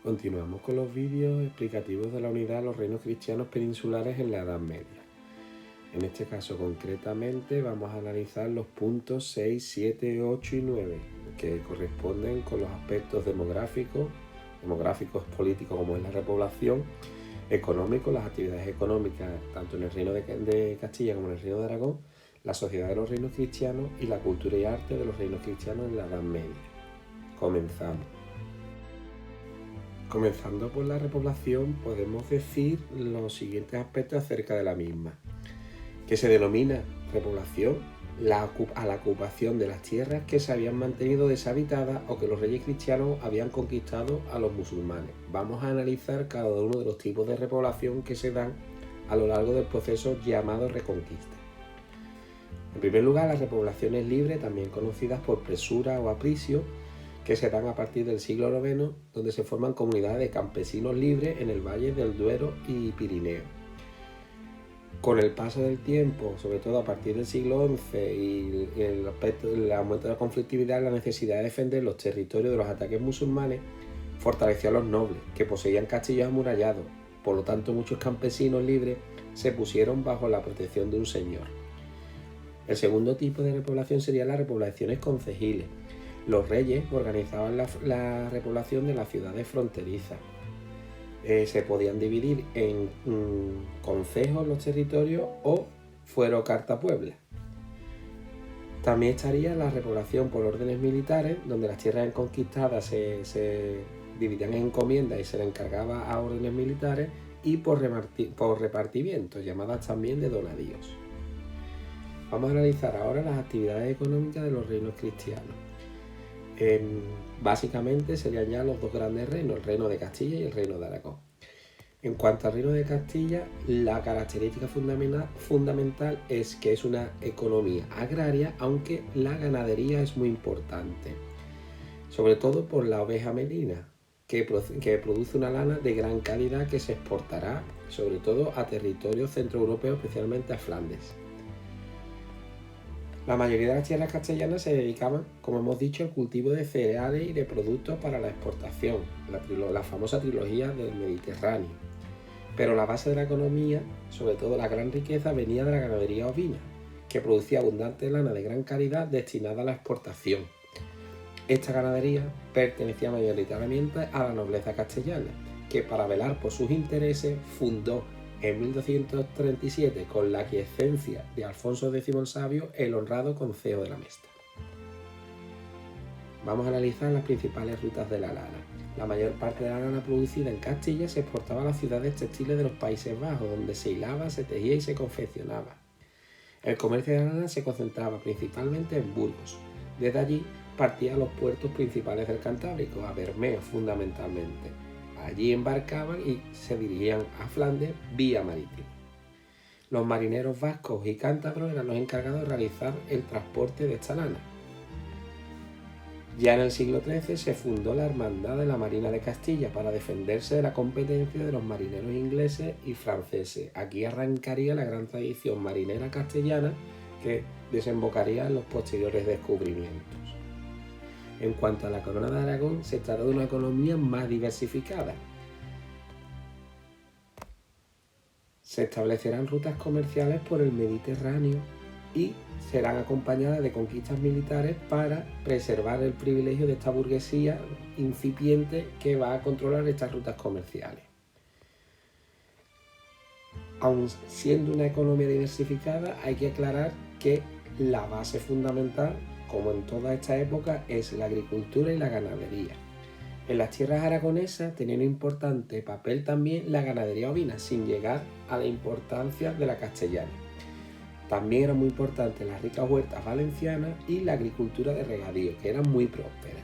Continuamos con los vídeos explicativos de la unidad de los reinos cristianos peninsulares en la Edad Media. En este caso concretamente vamos a analizar los puntos 6, 7, 8 y 9, que corresponden con los aspectos demográficos políticos como es la repoblación, económicos, las actividades económicas tanto en el reino de Castilla como en el reino de Aragón, la sociedad de los reinos cristianos y la cultura y arte de los reinos cristianos en la Edad Media. Comenzando por la repoblación, podemos decir los siguientes aspectos acerca de la misma, que se denomina repoblación a la ocupación de las tierras que se habían mantenido deshabitadas o que los reyes cristianos habían conquistado a los musulmanes. Vamos a analizar cada uno de los tipos de repoblación que se dan a lo largo del proceso llamado reconquista. En primer lugar, las repoblaciones libres, también conocidas por presura o apricio, que se dan a partir del siglo IX, donde se forman comunidades de campesinos libres en el Valle del Duero y Pirineo. Con el paso del tiempo, sobre todo a partir del siglo XI y el aumento de la conflictividad, la necesidad de defender los territorios de los ataques musulmanes fortaleció a los nobles, que poseían castillos amurallados. Por lo tanto, muchos campesinos libres se pusieron bajo la protección de un señor. El segundo tipo de repoblación serían las repoblaciones concejiles. Los reyes organizaban la repoblación de las ciudades fronterizas. Se podían dividir en concejos los territorios o fuero cartapuebla. También estaría la repoblación por órdenes militares, donde las tierras conquistadas se dividían en encomiendas y se le encargaba a órdenes militares, y por repartimientos, llamadas también de donadíos. Vamos a analizar ahora las actividades económicas de los reinos cristianos. Básicamente serían ya los dos grandes reinos, el reino de Castilla y el reino de Aragón. En cuanto al reino de Castilla, la característica fundamental es que es una economía agraria, aunque la ganadería es muy importante, sobre todo por la oveja merina, que produce una lana de gran calidad que se exportará sobre todo a territorios centroeuropeos, especialmente a Flandes. La mayoría de las tierras castellanas se dedicaban, como hemos dicho, al cultivo de cereales y de productos para la exportación, la famosa trilogía del Mediterráneo. Pero la base de la economía, sobre todo la gran riqueza, venía de la ganadería ovina, que producía abundante lana de gran calidad destinada a la exportación. Esta ganadería pertenecía mayoritariamente a la nobleza castellana, que para velar por sus intereses fundó en 1237, con la aquiescencia de Alfonso X el Sabio, el honrado Concejo de la Mesta. Vamos a analizar las principales rutas de la lana. La mayor parte de la lana producida en Castilla se exportaba a las ciudades textiles de los Países Bajos, donde se hilaba, se tejía y se confeccionaba. El comercio de la lana se concentraba principalmente en Burgos. Desde allí partía a los puertos principales del Cantábrico, a Bermeo fundamentalmente. Allí embarcaban y se dirigían a Flandes vía marítima. Los marineros vascos y cántabros eran los encargados de realizar el transporte de esta lana. Ya en el siglo XIII se fundó la Hermandad de la Marina de Castilla para defenderse de la competencia de los marineros ingleses y franceses. Aquí arrancaría la gran tradición marinera castellana que desembocaría en los posteriores descubrimientos. En cuanto a la corona de Aragón, se trata de una economía más diversificada. Se establecerán rutas comerciales por el Mediterráneo y serán acompañadas de conquistas militares para preservar el privilegio de esta burguesía incipiente que va a controlar estas rutas comerciales. Aun siendo una economía diversificada, hay que aclarar que la base fundamental, como en toda esta época, es la agricultura y la ganadería. En las tierras aragonesas tenía un importante papel también la ganadería ovina, sin llegar a la importancia de la castellana. También eran muy importantes las ricas huertas valencianas y la agricultura de regadío, que eran muy prósperas.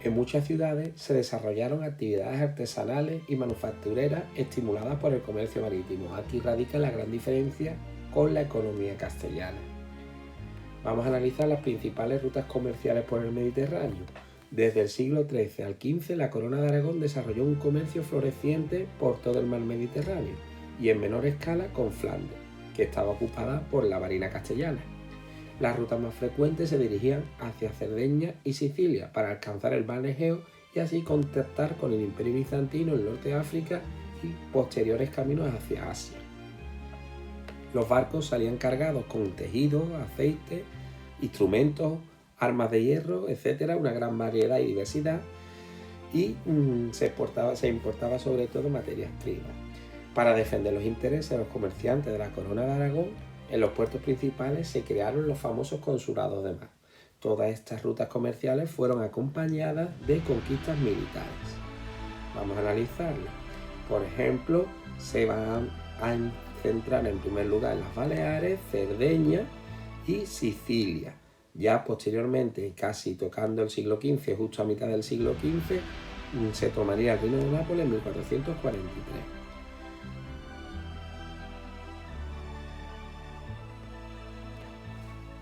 En muchas ciudades se desarrollaron actividades artesanales y manufactureras estimuladas por el comercio marítimo. Aquí radica la gran diferencia con la economía castellana. Vamos a analizar las principales rutas comerciales por el Mediterráneo. Desde el siglo XIII al XV, la corona de Aragón desarrolló un comercio floreciente por todo el mar Mediterráneo y en menor escala con Flandes, que estaba ocupada por la marina castellana. Las rutas más frecuentes se dirigían hacia Cerdeña y Sicilia para alcanzar el mar Egeo y así contactar con el Imperio Bizantino en el norte de África y posteriores caminos hacia Asia. Los barcos salían cargados con tejidos, aceite, instrumentos, armas de hierro, etcétera, una gran variedad y diversidad, y se importaba sobre todo materias primas. Para defender los intereses de los comerciantes de la Corona de Aragón, en los puertos principales se crearon los famosos consulados de mar. Todas estas rutas comerciales fueron acompañadas de conquistas militares. Vamos a analizarlas. Por ejemplo, se van a centrar en primer lugar en las Baleares, Cerdeña y Sicilia. Ya posteriormente, casi tocando el siglo XV, justo a mitad del siglo XV, se tomaría el Reino de Nápoles en 1443.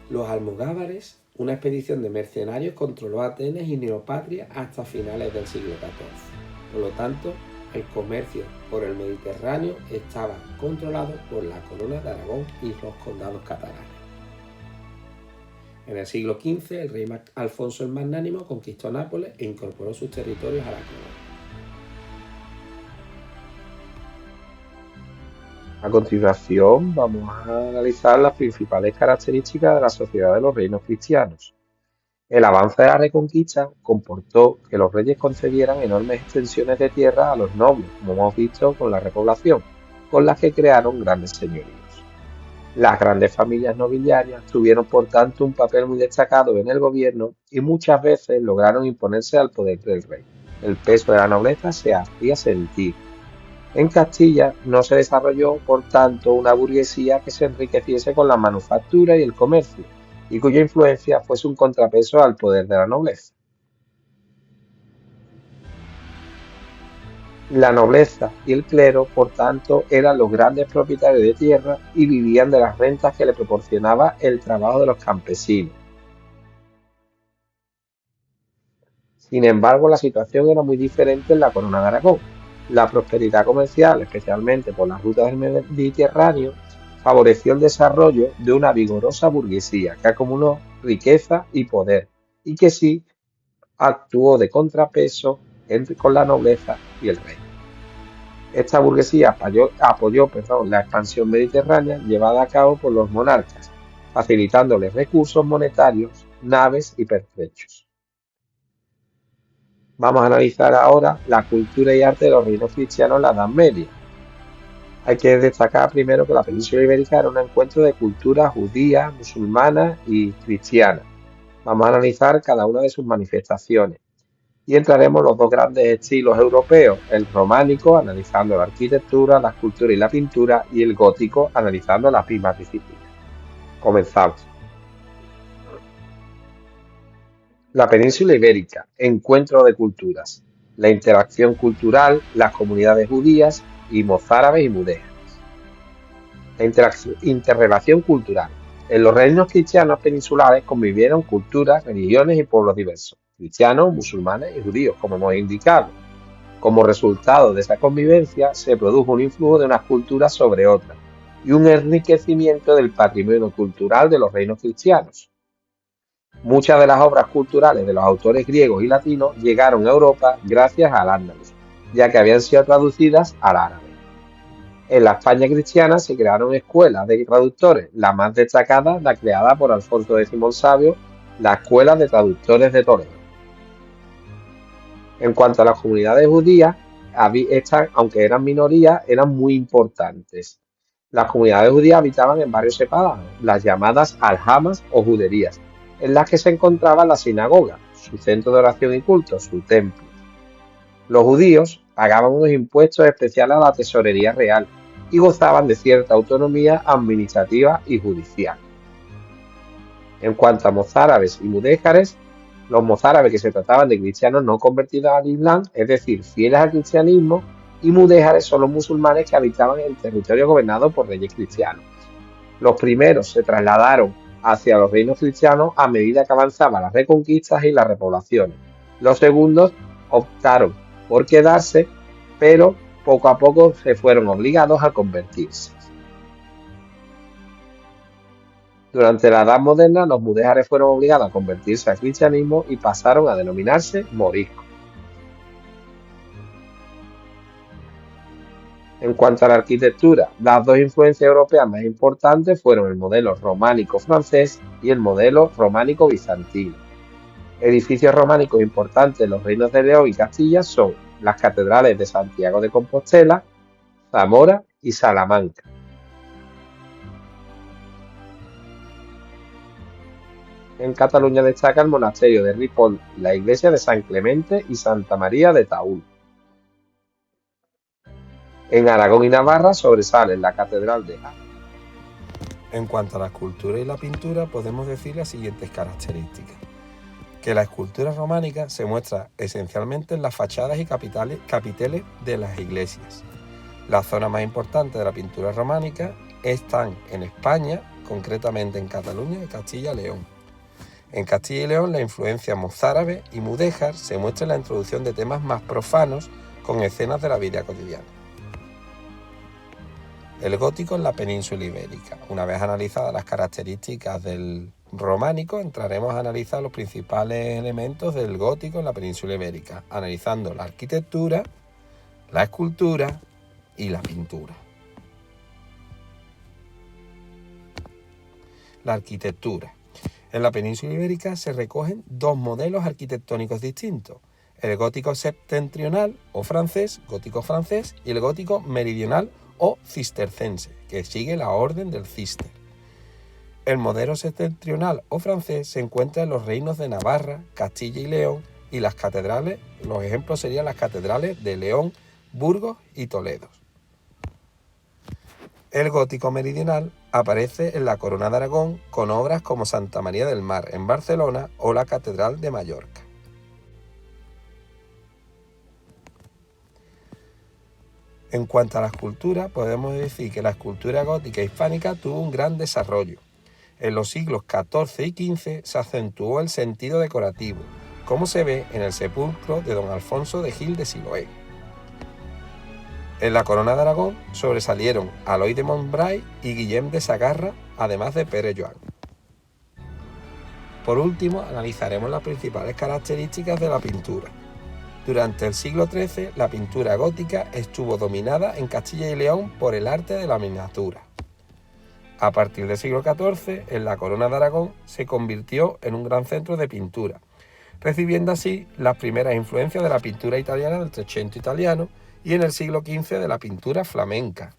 Los almogávares, una expedición de mercenarios, controló Atenas y Neopatria hasta finales del siglo XIV. Por lo tanto, el comercio por el Mediterráneo estaba controlado por la Corona de Aragón y los condados catalanes. En el siglo XV, el rey Alfonso el Magnánimo conquistó Nápoles e incorporó sus territorios a la corona. A continuación, vamos a analizar las principales características de la sociedad de los reinos cristianos. El avance de la Reconquista comportó que los reyes concedieran enormes extensiones de tierra a los nobles, como hemos visto con la repoblación, con las que crearon grandes señoríos. Las grandes familias nobiliarias tuvieron por tanto un papel muy destacado en el gobierno y muchas veces lograron imponerse al poder del rey. El peso de la nobleza se hacía sentir. En Castilla no se desarrolló, por tanto, una burguesía que se enriqueciese con la manufactura y el comercio, y cuya influencia fuese un contrapeso al poder de la nobleza. La nobleza y el clero, por tanto, eran los grandes propietarios de tierra y vivían de las rentas que le proporcionaba el trabajo de los campesinos. Sin embargo, la situación era muy diferente en la Corona de Aragón. La prosperidad comercial, especialmente por las rutas del Mediterráneo, favoreció el desarrollo de una vigorosa burguesía que acumuló riqueza y poder, y que sí actuó de contrapeso con la nobleza y el rey. Esta burguesía apoyó la expansión mediterránea llevada a cabo por los monarcas, facilitándoles recursos monetarios, naves y pertrechos. Vamos a analizar ahora la cultura y arte de los reinos cristianos en la Edad Media. Hay que destacar primero que la península ibérica era un encuentro de culturas judía, musulmana y cristiana. Vamos a analizar cada una de sus manifestaciones. Y entraremos en los dos grandes estilos europeos, el románico, analizando la arquitectura, la escultura y la pintura, y el gótico, analizando las mismas disciplinas. Comenzamos. La península ibérica, encuentro de culturas, la interacción cultural, las comunidades judías y mozárabes y mudéjares. La interrelación cultural. En los reinos cristianos peninsulares convivieron culturas, religiones y pueblos diversos, cristianos, musulmanes y judíos, como hemos indicado. Como resultado de esa convivencia se produjo un influjo de unas culturas sobre otras y un enriquecimiento del patrimonio cultural de los reinos cristianos. Muchas de las obras culturales de los autores griegos y latinos llegaron a Europa gracias al Al-Ándalus, ya que habían sido traducidas al árabe. En la España cristiana se crearon escuelas de traductores, la más destacada la creada por Alfonso X el Sabio, la Escuela de Traductores de Toledo. En cuanto a las comunidades judías, estas, aunque eran minorías, eran muy importantes. Las comunidades judías habitaban en barrios separados, las llamadas aljamas o juderías, en las que se encontraba la sinagoga, su centro de oración y culto, su templo. Los judíos pagaban unos impuestos especiales a la tesorería real y gozaban de cierta autonomía administrativa y judicial. En cuanto a mozárabes y mudéjares, los mozárabes que se trataban de cristianos no convertidos al Islam, es decir, fieles al cristianismo, y mudéjares son los musulmanes que habitaban en el territorio gobernado por reyes cristianos. Los primeros se trasladaron hacia los reinos cristianos a medida que avanzaban las reconquistas y las repoblaciones. Los segundos optaron por quedarse, pero poco a poco se fueron obligados a convertirse. Durante la Edad Moderna, los mudéjares fueron obligados a convertirse al cristianismo y pasaron a denominarse moriscos. En cuanto a la arquitectura, las dos influencias europeas más importantes fueron el modelo románico francés y el modelo románico bizantino. Edificios románicos importantes en los reinos de León y Castilla son las catedrales de Santiago de Compostela, Zamora y Salamanca. En Cataluña destaca el monasterio de Ripoll y la iglesia de San Clemente y Santa María de Taúl. En Aragón y Navarra sobresalen la catedral de Jaén. En cuanto a la escultura y la pintura, podemos decir las siguientes características. Que la escultura románica se muestra esencialmente en las fachadas y capiteles de las iglesias. La zona más importante de la pintura románica están en España, concretamente en Cataluña y Castilla y León. En Castilla y León la influencia mozárabe y mudéjar se muestra en la introducción de temas más profanos con escenas de la vida cotidiana. El gótico en la península ibérica. Una vez analizadas las características del románico, entraremos a analizar los principales elementos del gótico en la península ibérica, analizando la arquitectura, la escultura y la pintura. La arquitectura. En la península ibérica se recogen dos modelos arquitectónicos distintos, el gótico septentrional o francés, gótico francés, y el gótico meridional o cistercense, que sigue la orden del Cister. El modelo septentrional o francés se encuentra en los reinos de Navarra, Castilla y León, y las catedrales, los ejemplos serían las catedrales de León, Burgos y Toledo. El gótico meridional aparece en la Corona de Aragón con obras como Santa María del Mar en Barcelona o la Catedral de Mallorca. En cuanto a la escultura, podemos decir que la escultura gótica hispánica tuvo un gran desarrollo. En los siglos XIV y XV se acentuó el sentido decorativo, como se ve en el sepulcro de don Alfonso de Gil de Siloé. En la Corona de Aragón sobresalieron Aloy de Montbray y Guillem de Sagarra, además de Pere Joan. Por último, analizaremos las principales características de la pintura. Durante el siglo XIII, la pintura gótica estuvo dominada en Castilla y León por el arte de la miniatura. A partir del siglo XIV, en la Corona de Aragón se convirtió en un gran centro de pintura, recibiendo así las primeras influencias de la pintura italiana del Trecento italiano y en el siglo XV de la pintura flamenca.